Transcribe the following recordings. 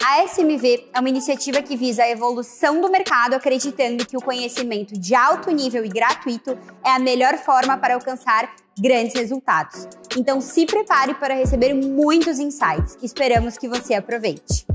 A SMV é uma iniciativa que visa a evolução do mercado, acreditando que o conhecimento de alto nível e gratuito é a melhor forma para alcançar grandes resultados. Então se prepare para receber muitos insights. Esperamos que você aproveite.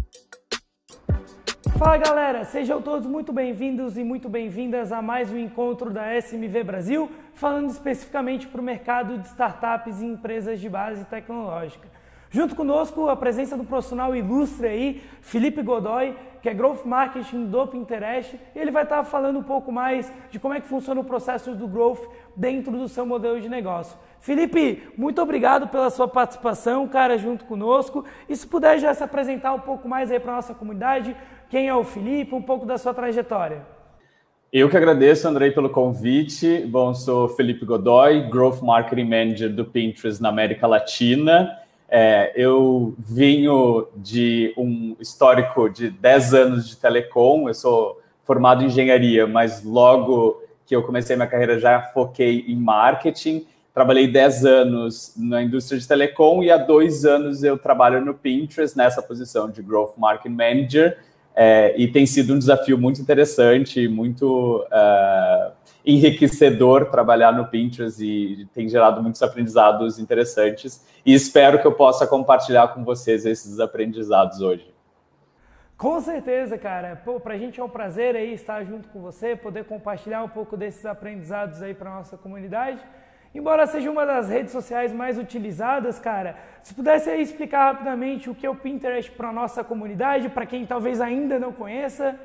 Fala galera, sejam todos muito bem-vindos e muito bem-vindas a mais um encontro da SMV Brasil, falando especificamente para o mercado de startups e empresas de base tecnológica. Junto conosco, a presença do profissional ilustre aí, Felipe Godoy, que é Growth Marketing do Pinterest. Ele vai estar falando um pouco mais de como é que funciona o processo do Growth dentro do seu modelo de negócio. Felipe, muito obrigado pela sua participação, cara, junto conosco. E se puder já se apresentar um pouco mais aí para a nossa comunidade, quem é o Felipe, um pouco da sua trajetória. Eu que agradeço, Andrei, pelo convite. Bom, sou Felipe Godoy, Growth Marketing Manager do Pinterest na América Latina. Eu venho de um histórico de 10 anos de telecom, eu sou formado em engenharia, mas logo que eu comecei minha carreira já foquei em marketing. Trabalhei 10 anos na indústria de telecom e há 2 anos eu trabalho no Pinterest nessa posição de Growth Marketing Manager. E tem sido um desafio muito interessante, muito enriquecedor trabalhar no Pinterest e tem gerado muitos aprendizados interessantes. E espero que eu possa compartilhar com vocês esses aprendizados hoje. Com certeza, cara. Para a gente é um prazer aí estar junto com você, poder compartilhar um pouco desses aprendizados aí para a nossa comunidade. Embora seja uma das redes sociais mais utilizadas, cara, se pudesse aí explicar rapidamente o que é o Pinterest para a nossa comunidade, para quem talvez ainda não conheça.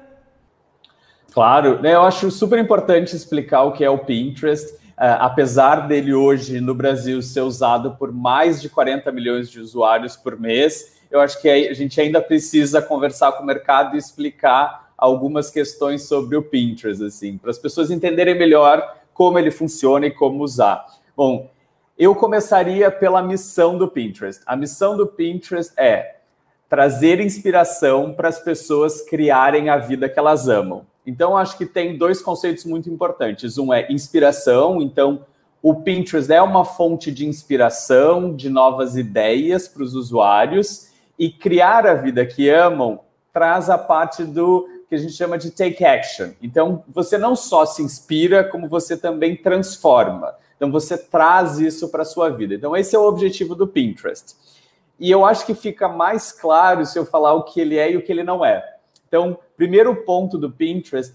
Claro, eu acho super importante explicar o que é o Pinterest. Apesar dele hoje no Brasil ser usado por mais de 40 milhões de usuários por mês, eu acho que a gente ainda precisa conversar com o mercado e explicar algumas questões sobre o Pinterest, assim, para as pessoas entenderem melhor como ele funciona e como usar. Bom, eu começaria pela missão do Pinterest. A missão do Pinterest é trazer inspiração para as pessoas criarem a vida que elas amam. Então, acho que tem 2 conceitos muito importantes. Um é inspiração. Então, o Pinterest é uma fonte de inspiração, de novas ideias para os usuários. E criar a vida que amam traz a parte do que a gente chama de take action. Então, você não só se inspira, como você também transforma. Então, você traz isso para a sua vida. Então, esse é o objetivo do Pinterest. E eu acho que fica mais claro se eu falar o que ele é e o que ele não é. Então, primeiro ponto do Pinterest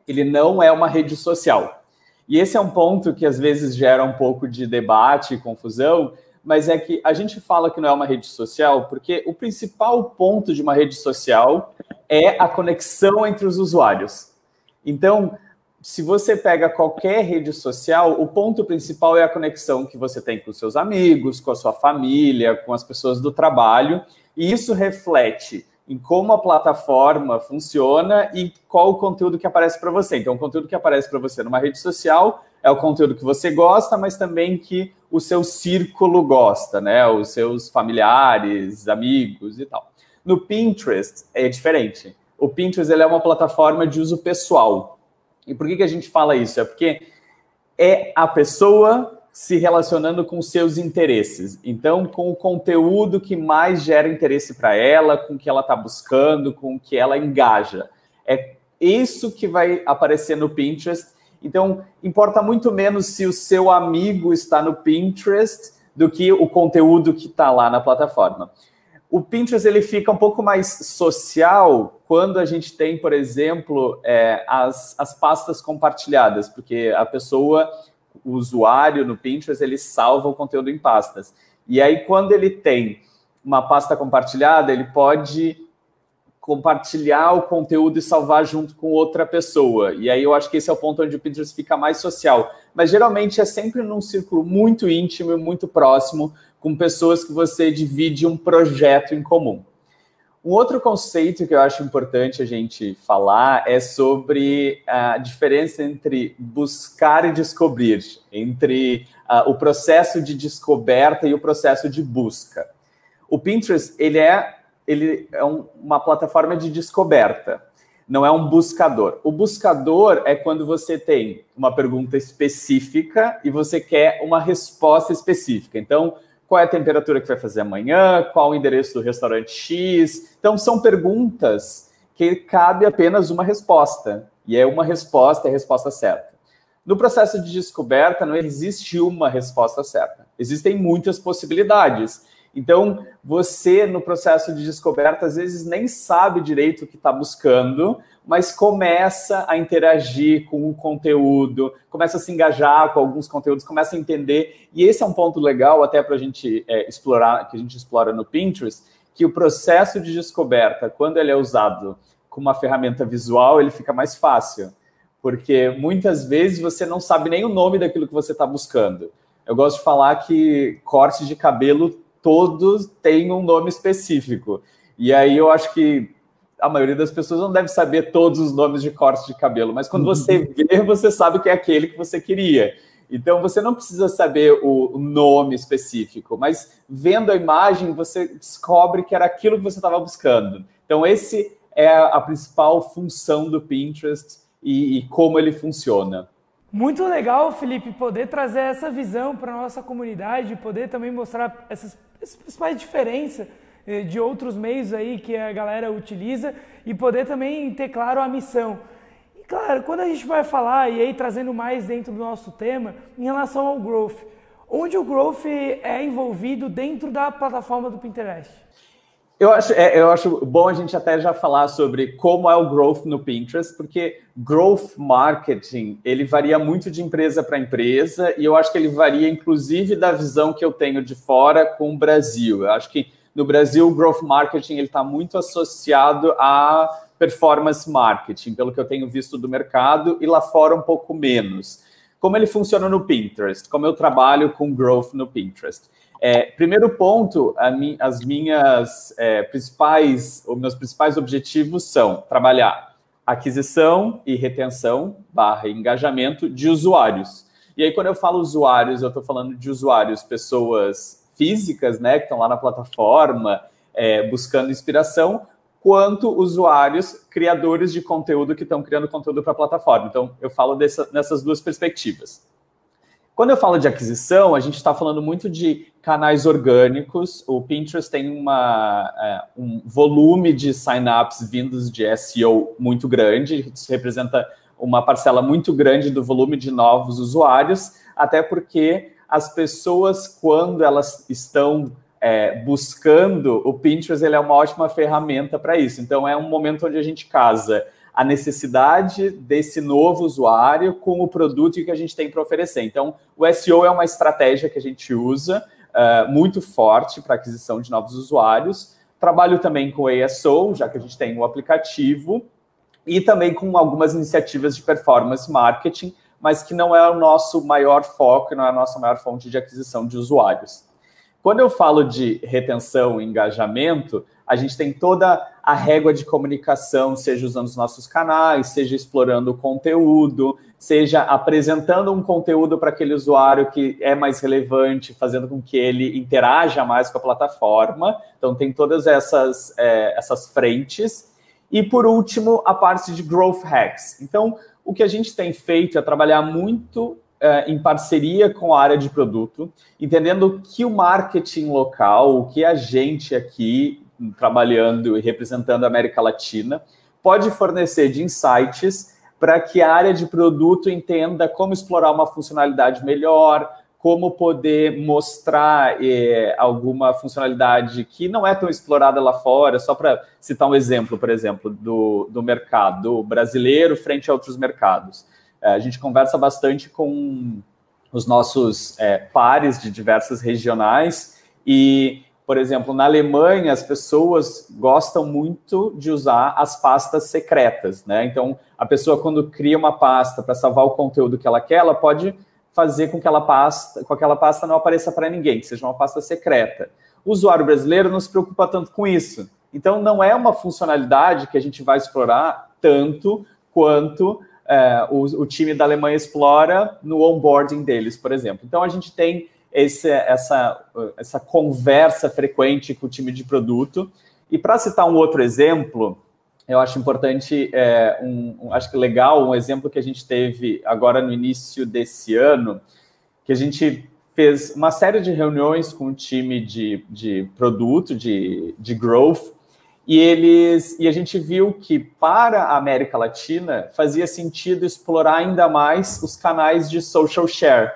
ele não é uma rede social. E esse é um ponto que às vezes gera um pouco de debate e confusão, mas é que a gente fala que não é uma rede social porque o principal ponto de uma rede social é a conexão entre os usuários. Então, se você pega qualquer rede social, o ponto principal é a conexão que você tem com os seus amigos, com a sua família, com as pessoas do trabalho, e isso reflete em como a plataforma funciona e qual o conteúdo que aparece para você. Então, o conteúdo que aparece para você numa rede social é o conteúdo que você gosta, mas também que o seu círculo gosta, né? Os seus familiares, amigos e tal. No Pinterest é diferente. O Pinterest ele é uma plataforma de uso pessoal. E por que a gente fala isso? É porque é a pessoa se relacionando com seus interesses. Então, com o conteúdo que mais gera interesse para ela, com o que ela está buscando, com o que ela engaja. É isso que vai aparecer no Pinterest. Então, importa muito menos se o seu amigo está no Pinterest do que o conteúdo que está lá na plataforma. O Pinterest ele fica um pouco mais social quando a gente tem, por exemplo, as pastas compartilhadas, porque a pessoa, o usuário no Pinterest, ele salva o conteúdo em pastas. E aí, quando ele tem uma pasta compartilhada, ele pode compartilhar o conteúdo e salvar junto com outra pessoa. E aí eu acho que esse é o ponto onde o Pinterest fica mais social. Mas geralmente é sempre num círculo muito íntimo e muito próximo, com pessoas que você divide um projeto em comum. Um outro conceito que eu acho importante a gente falar é sobre a diferença entre buscar e descobrir, entre o processo de descoberta e o processo de busca. O Pinterest, ele é uma plataforma de descoberta, não é um buscador. O buscador é quando você tem uma pergunta específica e você quer uma resposta específica. Então, qual é a temperatura que vai fazer amanhã, qual o endereço do restaurante X. Então, são perguntas que cabe apenas uma resposta, e é uma resposta, é a resposta certa. No processo de descoberta, não existe uma resposta certa. Existem muitas possibilidades. Então, você, no processo de descoberta, às vezes nem sabe direito o que está buscando, mas começa a interagir com o conteúdo, começa a se engajar com alguns conteúdos, começa a entender. E esse é um ponto legal até para a gente explorar, que a gente explora no Pinterest, que o processo de descoberta, quando ele é usado com uma ferramenta visual, ele fica mais fácil. Porque muitas vezes você não sabe nem o nome daquilo que você está buscando. Eu gosto de falar que corte de cabelo todos têm um nome específico. E aí eu acho que a maioria das pessoas não deve saber todos os nomes de corte de cabelo, mas quando você vê, você sabe que é aquele que você queria. Então, você não precisa saber o nome específico, mas vendo a imagem, você descobre que era aquilo que você estava buscando. Então, esse é a principal função do Pinterest e como ele funciona. Muito legal, Felipe, poder trazer essa visão para a nossa comunidade, poder também mostrar essas principais diferenças de outros meios aí que a galera utiliza e poder também ter claro a missão. E claro, quando a gente vai falar, e aí trazendo mais dentro do nosso tema, em relação ao Growth, onde o Growth é envolvido dentro da plataforma do Pinterest? Eu acho bom a gente até já falar sobre como é o Growth no Pinterest, porque Growth Marketing, ele varia muito de empresa para empresa, e eu acho que ele varia, inclusive, da visão que eu tenho de fora com o Brasil. Eu acho que no Brasil, o Growth Marketing está muito associado a Performance Marketing, pelo que eu tenho visto do mercado, e lá fora um pouco menos. Como ele funciona no Pinterest? Como eu trabalho com Growth no Pinterest? Primeiro ponto, os meus principais objetivos são trabalhar aquisição e retenção / engajamento de usuários. E aí, quando eu falo usuários, eu estou falando de usuários, pessoas físicas, né, que estão lá na plataforma buscando inspiração, quanto usuários, criadores de conteúdo que estão criando conteúdo para a plataforma. Então, eu falo nessas duas perspectivas. Quando eu falo de aquisição, a gente está falando muito de canais orgânicos. O Pinterest tem um volume de sign-ups vindos de SEO muito grande. Isso representa uma parcela muito grande do volume de novos usuários, até porque as pessoas, quando elas estão buscando, o Pinterest ele é uma ótima ferramenta para isso. Então, é um momento onde a gente casa a necessidade desse novo usuário com o produto que a gente tem para oferecer. Então, o SEO é uma estratégia que a gente usa muito forte para aquisição de novos usuários. Trabalho também com ASO, já que a gente tem o aplicativo, e também com algumas iniciativas de performance marketing, mas que não é o nosso maior foco, não é a nossa maior fonte de aquisição de usuários. Quando eu falo de retenção e engajamento, a gente tem toda a régua de comunicação, seja usando os nossos canais, seja explorando o conteúdo, seja apresentando um conteúdo para aquele usuário que é mais relevante, fazendo com que ele interaja mais com a plataforma. Então, tem todas essas frentes. E, por último, a parte de Growth Hacks. Então, o que a gente tem feito é trabalhar muito em parceria com a área de produto, entendendo que o marketing local, o que a gente aqui, trabalhando e representando a América Latina, pode fornecer de insights para que a área de produto entenda como explorar uma funcionalidade melhor, como poder mostrar alguma funcionalidade que não é tão explorada lá fora. Só para citar um exemplo, por exemplo, do mercado brasileiro frente a outros mercados. A gente conversa bastante com os nossos pares de diversas regionais e, por exemplo, na Alemanha, as pessoas gostam muito de usar as pastas secretas, né? Então, a pessoa, quando cria uma pasta para salvar o conteúdo que ela quer, ela pode fazer com que aquela pasta não apareça para ninguém, que seja uma pasta secreta. O usuário brasileiro não se preocupa tanto com isso. Então, não é uma funcionalidade que a gente vai explorar tanto quanto o time da Alemanha explora no onboarding deles, por exemplo. Então, a gente tem essa conversa frequente com o time de produto. E para citar um outro exemplo, eu acho importante, acho que legal, um exemplo que a gente teve agora no início desse ano, que a gente fez uma série de reuniões com o time de produto, de growth, e a gente viu que para a América Latina fazia sentido explorar ainda mais os canais de social share.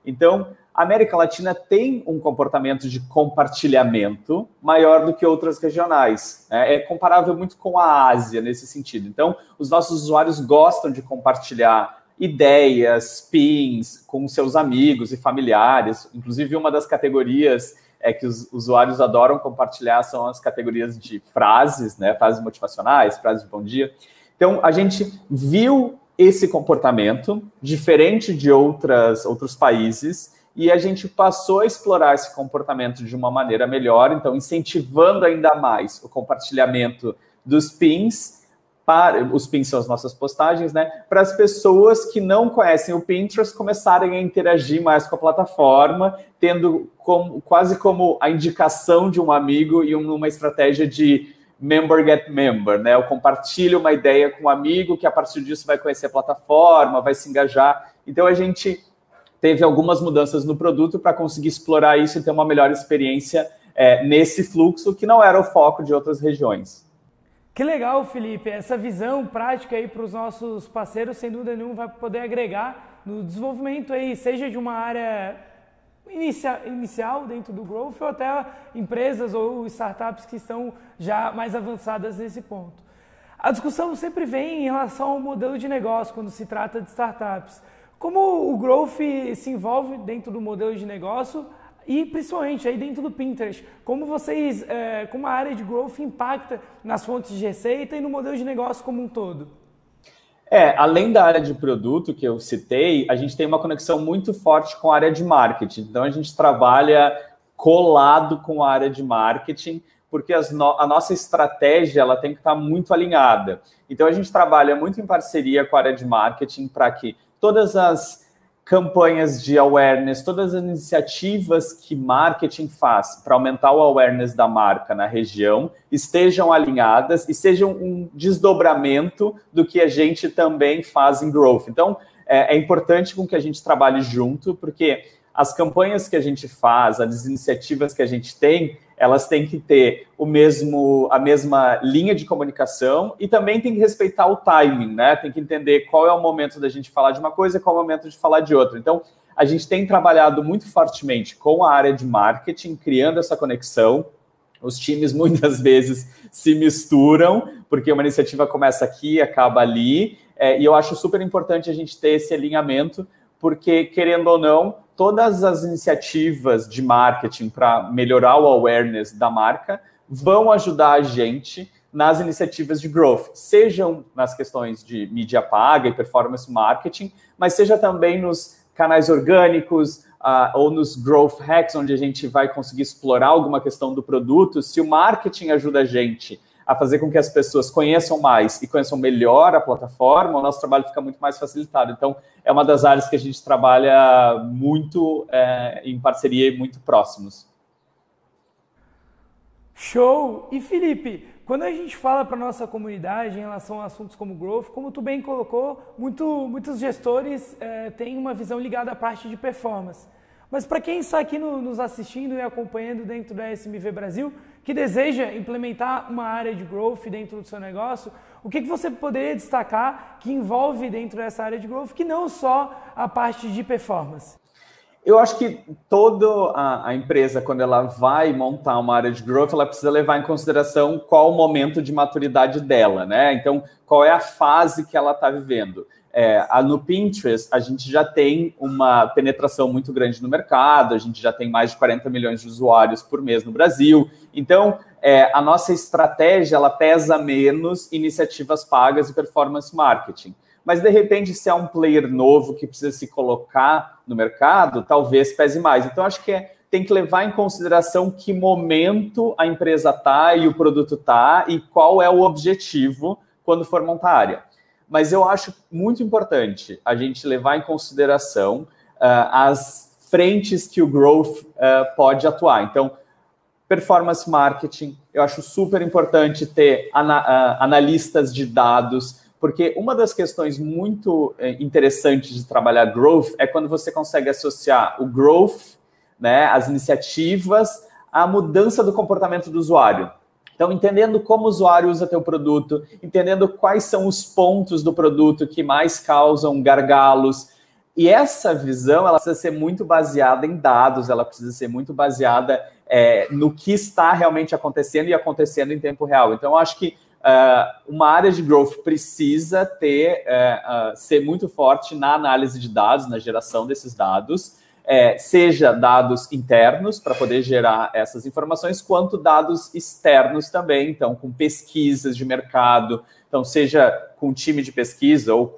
Então, a América Latina tem um comportamento de compartilhamento maior do que outras regionais. É comparável muito com a Ásia nesse sentido. Então, os nossos usuários gostam de compartilhar ideias, pins com seus amigos e familiares. Inclusive, uma das categorias que os usuários adoram compartilhar são as categorias de frases, né? Frases motivacionais, frases de bom dia. Então, a gente viu esse comportamento diferente de outros países e a gente passou a explorar esse comportamento de uma maneira melhor, então incentivando ainda mais o compartilhamento dos pins. Os pins são as nossas postagens, né? Para as pessoas que não conhecem o Pinterest começarem a interagir mais com a plataforma, tendo quase como a indicação de um amigo e uma estratégia de member get member, né? Eu compartilho uma ideia com um amigo que a partir disso vai conhecer a plataforma, vai se engajar. Então a gente teve algumas mudanças no produto para conseguir explorar isso e ter uma melhor experiência nesse fluxo que não era o foco de outras regiões. Que legal, Felipe. Essa visão prática aí para os nossos parceiros, sem dúvida nenhuma, vai poder agregar no desenvolvimento aí, seja de uma área inicial dentro do Growth ou até empresas ou startups que estão já mais avançadas nesse ponto. A discussão sempre vem em relação ao modelo de negócio quando se trata de startups. Como o Growth se envolve dentro do modelo de negócio e principalmente aí dentro do Pinterest, como a área de Growth impacta nas fontes de receita e no modelo de negócio como um todo? Além da área de produto que eu citei, a gente tem uma conexão muito forte com a área de marketing. Então, a gente trabalha colado com a área de marketing, porque a nossa estratégia ela tem que estar muito alinhada. Então, a gente trabalha muito em parceria com a área de marketing para que todas as campanhas de awareness, todas as iniciativas que marketing faz para aumentar o awareness da marca na região estejam alinhadas e sejam um desdobramento do que a gente também faz em Growth. Então, é importante com que a gente trabalhe junto, porque as campanhas que a gente faz, as iniciativas que a gente tem, elas têm que ter a mesma linha de comunicação e também tem que respeitar o timing, né? Tem que entender qual é o momento da gente falar de uma coisa e qual é o momento de falar de outra. Então, a gente tem trabalhado muito fortemente com a área de marketing, criando essa conexão. Os times, muitas vezes, se misturam, porque uma iniciativa começa aqui e acaba ali. E eu acho super importante a gente ter esse alinhamento, porque, querendo ou não, todas as iniciativas de marketing para melhorar o awareness da marca vão ajudar a gente nas iniciativas de growth, sejam nas questões de mídia paga e performance marketing, mas seja também nos canais orgânicos ou nos growth hacks, onde a gente vai conseguir explorar alguma questão do produto. Se o marketing ajuda a gente a fazer com que as pessoas conheçam mais e conheçam melhor a plataforma, o nosso trabalho fica muito mais facilitado. Então, é uma das áreas que a gente trabalha muito em parceria e muito próximos. Show! E, Felipe, quando a gente fala para a nossa comunidade em relação a assuntos como growth, como tu bem colocou, muitos gestores têm uma visão ligada à parte de performance. Mas para quem está aqui nos assistindo e acompanhando dentro da SMV Brasil, que deseja implementar uma área de growth dentro do seu negócio, o que você poderia destacar que envolve dentro dessa área de growth, que não só a parte de performance? Eu acho que toda a empresa, quando ela vai montar uma área de growth, ela precisa levar em consideração qual o momento de maturidade dela, né? Então, qual é a fase que ela está vivendo. No Pinterest, a gente já tem uma penetração muito grande no mercado, a gente já tem mais de 40 milhões de usuários por mês no Brasil. Então, a nossa estratégia, ela pesa menos iniciativas pagas e performance marketing. Mas, de repente, se é um player novo que precisa se colocar no mercado, talvez pese mais. Então, acho que tem que levar em consideração que momento a empresa está e o produto está e qual é o objetivo quando for montar a área. Mas eu acho muito importante a gente levar em consideração as frentes que o growth pode atuar. Então, performance marketing, eu acho super importante ter analistas de dados, porque uma das questões muito interessantes de trabalhar growth é quando você consegue associar o growth né, as iniciativas, a mudança do comportamento do usuário. Então, entendendo como o usuário usa teu produto, entendendo quais são os pontos do produto que mais causam gargalos. E essa visão, ela precisa ser muito baseada em dados, ela precisa ser muito baseada no que está realmente acontecendo e acontecendo em tempo real. Então, eu acho que uma área de growth precisa ser muito forte na análise de dados, na geração desses dados, seja dados internos para poder gerar essas informações, quanto dados externos também, então com pesquisas de mercado, então seja com um time de pesquisa ou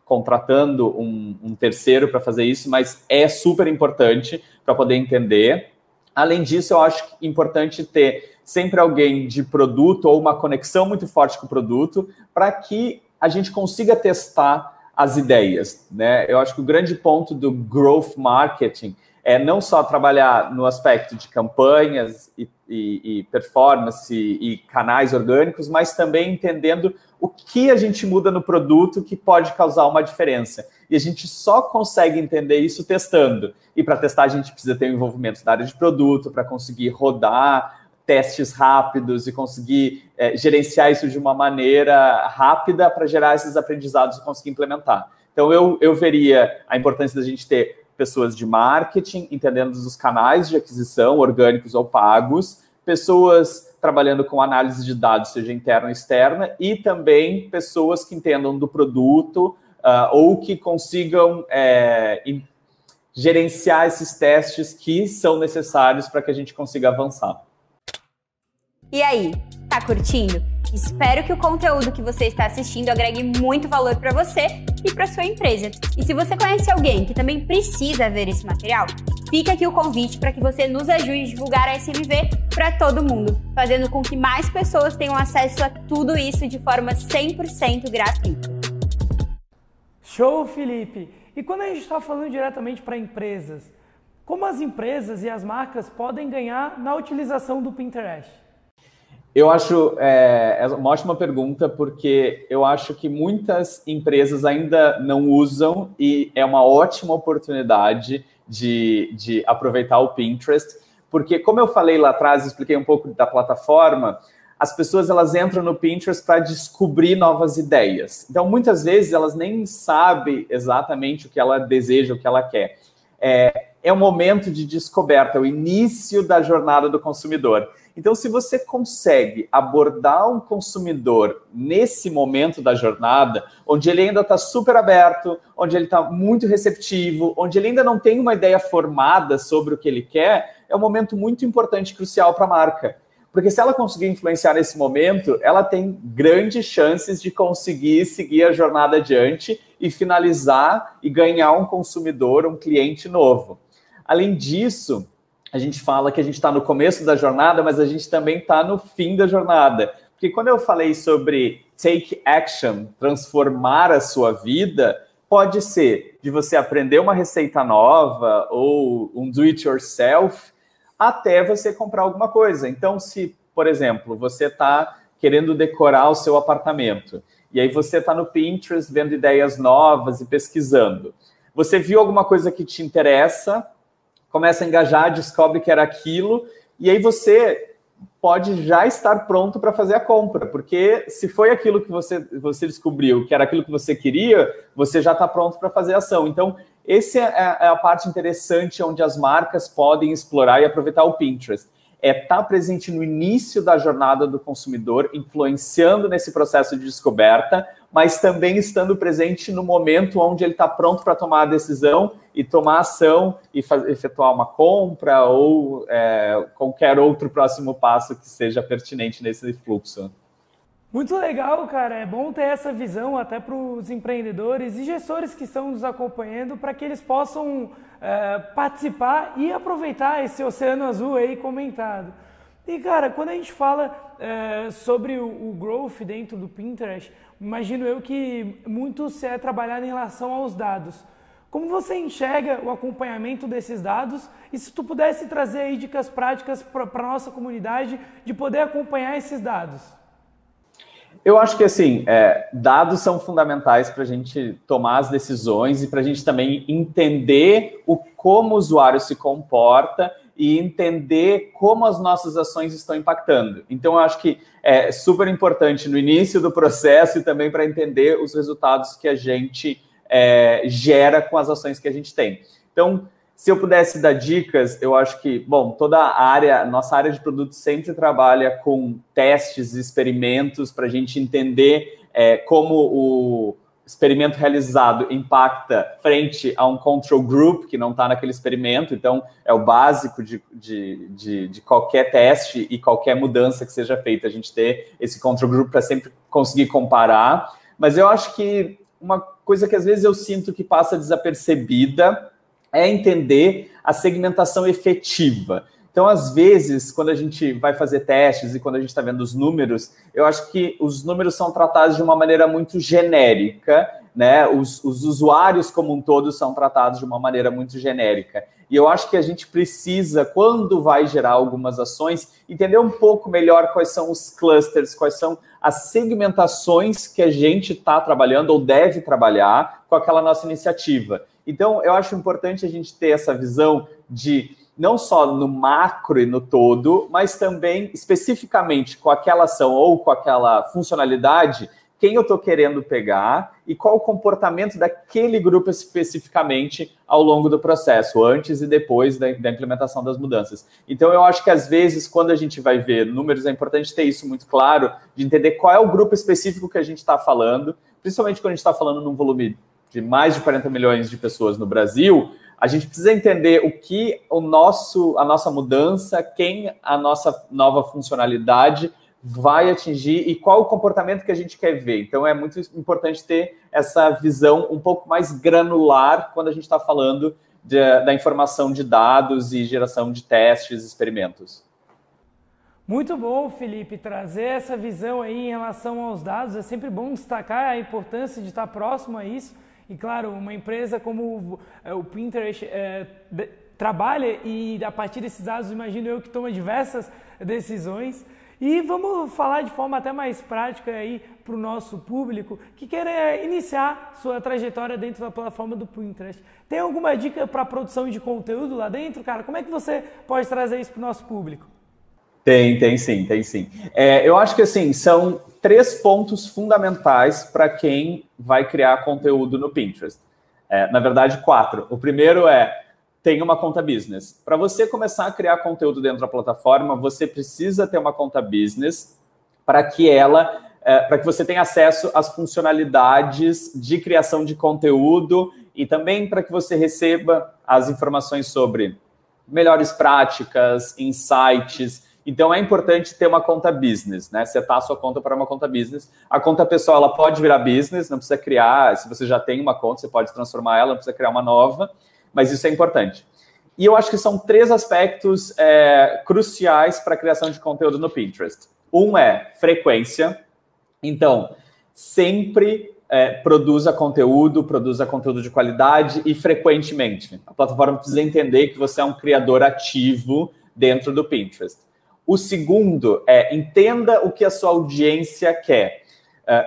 contratando um terceiro para fazer isso, mas é super importante para poder entender. Além disso, eu acho importante ter sempre alguém de produto ou uma conexão muito forte com o produto para que a gente consiga testar as ideias, né? Eu acho que o grande ponto do growth marketing é não só trabalhar no aspecto de campanhas e performance e canais orgânicos, mas também entendendo o que a gente muda no produto que pode causar uma diferença. E a gente só consegue entender isso testando. E para testar a gente precisa ter um envolvimento da área de produto para conseguir rodar testes rápidos e conseguir gerenciar isso de uma maneira rápida para gerar esses aprendizados e conseguir implementar. Então, eu veria a importância da gente ter pessoas de marketing, entendendo os canais de aquisição, orgânicos ou pagos, pessoas trabalhando com análise de dados, seja interna ou externa, e também pessoas que entendam do produto ou que consigam gerenciar esses testes que são necessários para que a gente consiga avançar. E aí, tá curtindo? Espero que o conteúdo que você está assistindo agregue muito valor para você e para sua empresa. E se você conhece alguém que também precisa ver esse material, fica aqui o convite para que você nos ajude a divulgar a SMV para todo mundo, fazendo com que mais pessoas tenham acesso a tudo isso de forma 100% gratuita. Show, Felipe! E quando a gente está falando diretamente para empresas, como as empresas e as marcas podem ganhar na utilização do Pinterest? Eu acho uma ótima pergunta, porque eu acho que muitas empresas ainda não usam e é uma ótima oportunidade de aproveitar o Pinterest, porque como eu falei lá atrás, expliquei um pouco da plataforma, as pessoas elas entram no Pinterest para descobrir novas ideias. Então, muitas vezes, elas nem sabem exatamente o que ela deseja, o que ela quer. É um momento de descoberta, é o início da jornada do consumidor. Então, se você consegue abordar um consumidor nesse momento da jornada, onde ele ainda está super aberto, onde ele está muito receptivo, onde ele ainda não tem uma ideia formada sobre o que ele quer, é um momento muito importante e crucial para a marca. Porque se ela conseguir influenciar nesse momento, ela tem grandes chances de conseguir seguir a jornada adiante e finalizar e ganhar um consumidor, um cliente novo. Além disso, a gente fala que a gente está no começo da jornada, mas a gente também está no fim da jornada. Porque quando eu falei sobre take action, transformar a sua vida, pode ser de você aprender uma receita nova ou um do-it-yourself, até você comprar alguma coisa. Então, se, por exemplo, você está querendo decorar o seu apartamento, e aí você está no Pinterest vendo ideias novas e pesquisando. Você viu alguma coisa que te interessa, começa a engajar, descobre que era aquilo, e aí você pode já estar pronto para fazer a compra, porque se foi aquilo que você descobriu, que era aquilo que você queria, você já está pronto para fazer a ação. Então, essa é a parte interessante onde as marcas podem explorar e aproveitar o Pinterest. Estar presente no início da jornada do consumidor, influenciando nesse processo de descoberta, mas também estando presente no momento onde ele está pronto para tomar a decisão e tomar ação e efetuar uma compra ou qualquer outro próximo passo que seja pertinente nesse fluxo. Muito legal, cara. É bom ter essa visão até para os empreendedores e gestores que estão nos acompanhando para que eles possam participar e aproveitar esse oceano azul aí comentado. E, cara, quando a gente fala sobre o growth dentro do Pinterest, imagino eu que muito se é trabalhar em relação aos dados. Como você enxerga o acompanhamento desses dados? E se tu pudesse trazer aí dicas práticas para a nossa comunidade de poder acompanhar esses dados? Eu acho que, assim, dados são fundamentais para a gente tomar as decisões e para a gente também entender como o usuário se comporta e entender como as nossas ações estão impactando. Então, eu acho que é super importante no início do processo e também para entender os resultados que a gente gera com as ações que a gente tem. Então, se eu pudesse dar dicas, eu acho que, bom, nossa área de produto sempre trabalha com testes e experimentos para a gente entender como o experimento realizado impacta frente a um control group que não está naquele experimento. Então, é o básico de qualquer teste e qualquer mudança que seja feita, a gente ter esse control group para sempre conseguir comparar. Mas eu acho que uma coisa que às vezes eu sinto que passa desapercebida é entender a segmentação efetiva. Então, às vezes, quando a gente vai fazer testes e quando a gente está vendo os números, eu acho que os números são tratados de uma maneira muito genérica, né? Os usuários como um todo são tratados de uma maneira muito genérica. E eu acho que a gente precisa, quando vai gerar algumas ações, entender um pouco melhor quais são os clusters, quais são as segmentações que a gente está trabalhando ou deve trabalhar com aquela nossa iniciativa. Então, eu acho importante a gente ter essa visão de não só no macro e no todo, mas também especificamente com aquela ação ou com aquela funcionalidade, quem eu estou querendo pegar e qual o comportamento daquele grupo especificamente ao longo do processo, antes e depois da implementação das mudanças. Então, eu acho que às vezes, quando a gente vai ver números, é importante ter isso muito claro, de entender qual é o grupo específico que a gente está falando, principalmente quando a gente está falando num volume de mais de 40 milhões de pessoas no Brasil, a gente precisa entender o que a nossa mudança, quem a nossa nova funcionalidade vai atingir e qual o comportamento que a gente quer ver. Então, é muito importante ter essa visão um pouco mais granular quando a gente está falando da informação de dados e geração de testes e experimentos. Muito bom, Felipe, trazer essa visão aí em relação aos dados. É sempre bom destacar a importância de estar próximo a isso. E, claro, uma empresa como o Pinterest trabalha e, a partir desses dados, imagino eu que toma diversas decisões. E vamos falar de forma até mais prática aí para o nosso público que quer iniciar sua trajetória dentro da plataforma do Pinterest. Tem alguma dica para produção de conteúdo lá dentro, cara? Como é que você pode trazer isso para o nosso público? Tem sim. Eu acho que, assim, são 3 pontos fundamentais para quem vai criar conteúdo no Pinterest. Na verdade, 4. O primeiro tenha uma conta business. Para você começar a criar conteúdo dentro da plataforma, você precisa ter uma conta business para que você tenha acesso às funcionalidades de criação de conteúdo e também para que você receba as informações sobre melhores práticas, insights. Então, é importante ter uma conta business, né? Setar a sua conta para uma conta business. A conta pessoal, ela pode virar business, não precisa criar. Se você já tem uma conta, você pode transformar ela, não precisa criar uma nova. Mas isso é importante. E eu acho que são 3 aspectos cruciais para a criação de conteúdo no Pinterest. Um é frequência. Então, sempre produza conteúdo de qualidade e frequentemente. A plataforma precisa entender que você é um criador ativo dentro do Pinterest. O segundo entenda o que a sua audiência quer.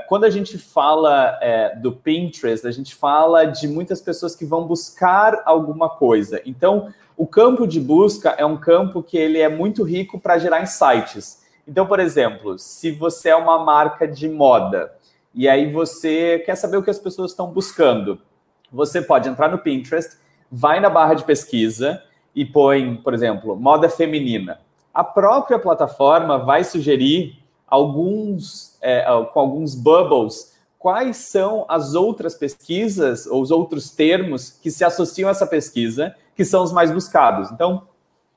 Quando a gente fala do Pinterest, a gente fala de muitas pessoas que vão buscar alguma coisa. Então, o campo de busca é um campo que ele é muito rico para gerar insights. Então, por exemplo, se você é uma marca de moda e aí você quer saber o que as pessoas estão buscando, você pode entrar no Pinterest, vai na barra de pesquisa e põe, por exemplo, moda feminina. A própria plataforma vai sugerir com alguns bubbles, quais são as outras pesquisas ou os outros termos que se associam a essa pesquisa, que são os mais buscados. Então,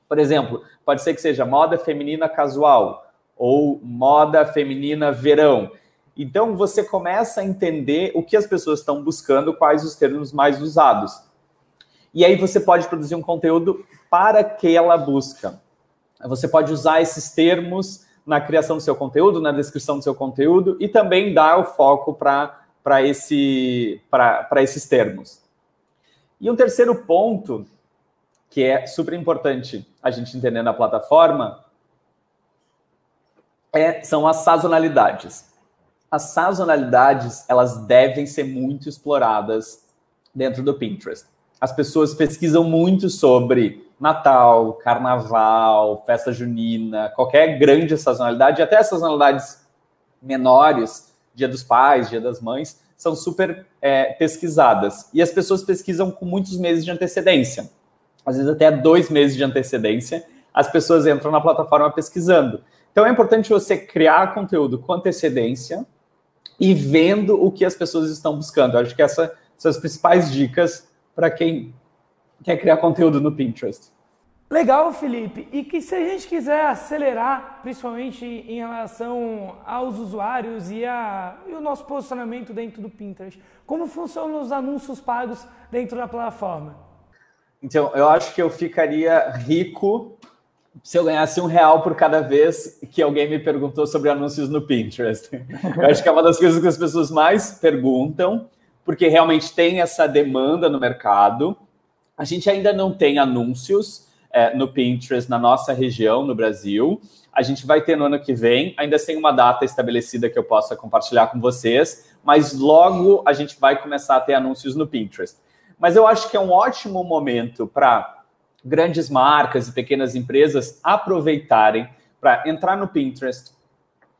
por exemplo, pode ser que seja moda feminina casual ou moda feminina verão. Então, você começa a entender o que as pessoas estão buscando, quais os termos mais usados. E aí você pode produzir um conteúdo para aquela busca. Você pode usar esses termos na criação do seu conteúdo, na descrição do seu conteúdo e também dar o foco para esses termos. E um terceiro ponto, que é super importante a gente entender na plataforma, são as sazonalidades. as sazonalidades, elas devem ser muito exploradas dentro do Pinterest. As pessoas pesquisam muito sobre Natal, Carnaval, festa junina, qualquer grande sazonalidade, até sazonalidades menores, Dia dos Pais, Dia das Mães, são super pesquisadas. E as pessoas pesquisam com muitos meses de antecedência. Às vezes até 2 meses de antecedência, as pessoas entram na plataforma pesquisando. Então é importante você criar conteúdo com antecedência e vendo o que as pessoas estão buscando. Eu acho que essas são as principais dicas para quem quer criar conteúdo no Pinterest. Legal, Felipe. E que se a gente quiser acelerar, principalmente em relação aos usuários e o nosso posicionamento dentro do Pinterest, como funcionam os anúncios pagos dentro da plataforma? Então, eu acho que eu ficaria rico se eu ganhasse R$1 por cada vez que alguém me perguntou sobre anúncios no Pinterest. Eu acho que é uma das coisas que as pessoas mais perguntam, porque realmente tem essa demanda no mercado. A gente ainda não tem anúncios no Pinterest na nossa região, no Brasil. A gente vai ter no ano que vem, ainda sem uma data estabelecida que eu possa compartilhar com vocês, mas logo a gente vai começar a ter anúncios no Pinterest. Mas eu acho que é um ótimo momento para grandes marcas e pequenas empresas aproveitarem para entrar no Pinterest,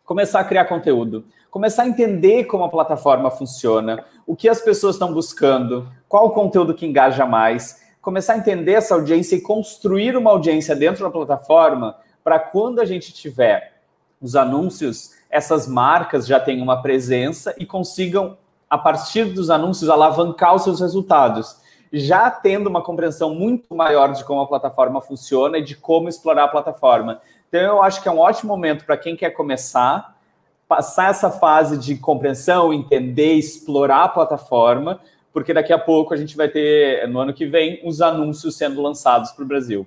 começar a criar conteúdo, começar a entender como a plataforma funciona, o que as pessoas estão buscando, qual o conteúdo que engaja mais, começar a entender essa audiência e construir uma audiência dentro da plataforma para quando a gente tiver os anúncios, essas marcas já tenham uma presença e consigam, a partir dos anúncios, alavancar os seus resultados, já tendo uma compreensão muito maior de como a plataforma funciona e de como explorar a plataforma. Então, eu acho que é um ótimo momento para quem quer começar, passar essa fase de compreensão, entender, explorar a plataforma, porque daqui a pouco a gente vai ter, no ano que vem, os anúncios sendo lançados para o Brasil.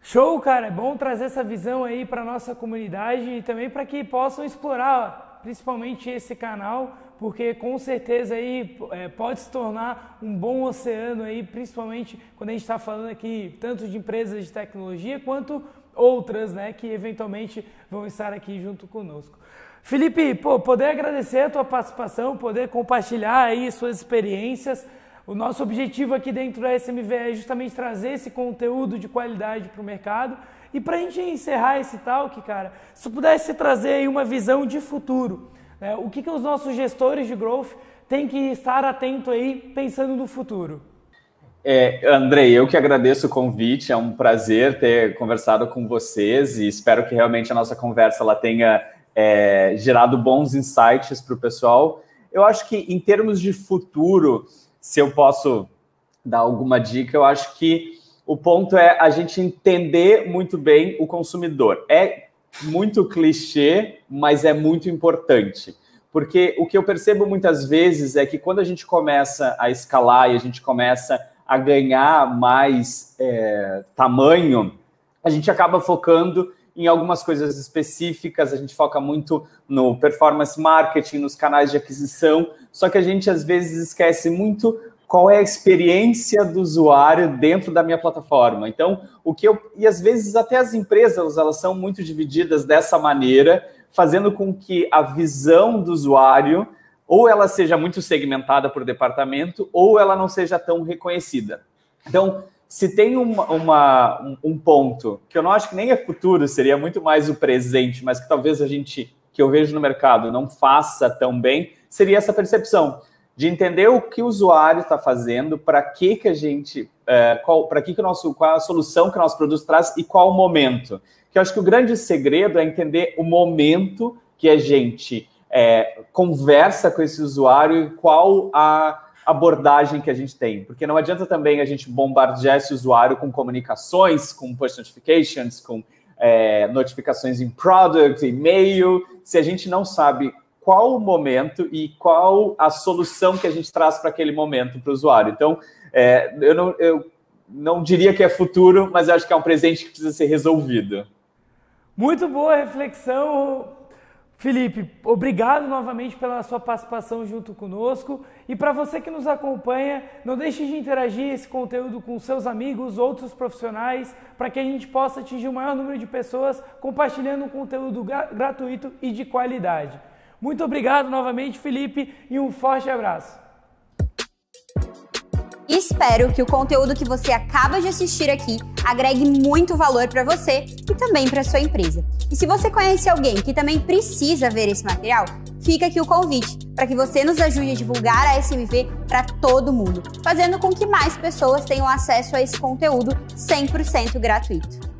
Show, cara! É bom trazer essa visão aí para a nossa comunidade e também para que possam explorar, principalmente esse canal, porque com certeza aí pode se tornar um bom oceano aí, principalmente quando a gente está falando aqui tanto de empresas de tecnologia quanto outras, né, que eventualmente vão estar aqui junto conosco. Felipe, poder agradecer a tua participação, poder compartilhar aí suas experiências. O nosso objetivo aqui dentro da SMV é justamente trazer esse conteúdo de qualidade para o mercado. E para a gente encerrar esse talk, cara, se tu pudesse trazer aí uma visão de futuro, né? O que os nossos gestores de growth têm que estar atento aí pensando no futuro? Andrei, eu que agradeço o convite, é um prazer ter conversado com vocês e espero que realmente a nossa conversa ela tenha gerado bons insights para o pessoal. Eu acho que em termos de futuro, se eu posso dar alguma dica, eu acho que o ponto é a gente entender muito bem o consumidor. É muito clichê, mas é muito importante. Porque o que eu percebo muitas vezes é que quando a gente começa a escalar e a gente começa a ganhar mais tamanho, a gente acaba focando em algumas coisas específicas, a gente foca muito no performance marketing, nos canais de aquisição, só que a gente às vezes esquece muito qual é a experiência do usuário dentro da minha plataforma. Então, e às vezes até as empresas, elas são muito divididas dessa maneira, fazendo com que a visão do usuário, ou ela seja muito segmentada por departamento, ou ela não seja tão reconhecida. Então, se tem um ponto que eu não acho que nem é futuro, seria muito mais o presente, mas que talvez que eu vejo no mercado não faça tão bem, seria essa percepção de entender o que o usuário está fazendo, para que a gente, qual a solução que o nosso produto traz e qual o momento. Que eu acho que o grande segredo é entender o momento que a gente conversa com esse usuário e qual a abordagem que a gente tem. Porque não adianta também a gente bombardear esse usuário com comunicações, com push notifications, com notificações em product, e-mail, se a gente não sabe qual o momento e qual a solução que a gente traz para aquele momento para o usuário. Então, eu não diria que é futuro, mas eu acho que é um presente que precisa ser resolvido. Muito boa reflexão, Felipe. Obrigado novamente pela sua participação junto conosco. E para você que nos acompanha, não deixe de interagir esse conteúdo com seus amigos, outros profissionais, para que a gente possa atingir o maior número de pessoas compartilhando um conteúdo gratuito e de qualidade. Muito obrigado novamente, Felipe, e um forte abraço. Espero que o conteúdo que você acaba de assistir aqui agregue muito valor para você e também para sua empresa. E se você conhece alguém que também precisa ver esse material, fica aqui o convite para que você nos ajude a divulgar a SMV para todo mundo, fazendo com que mais pessoas tenham acesso a esse conteúdo 100% gratuito.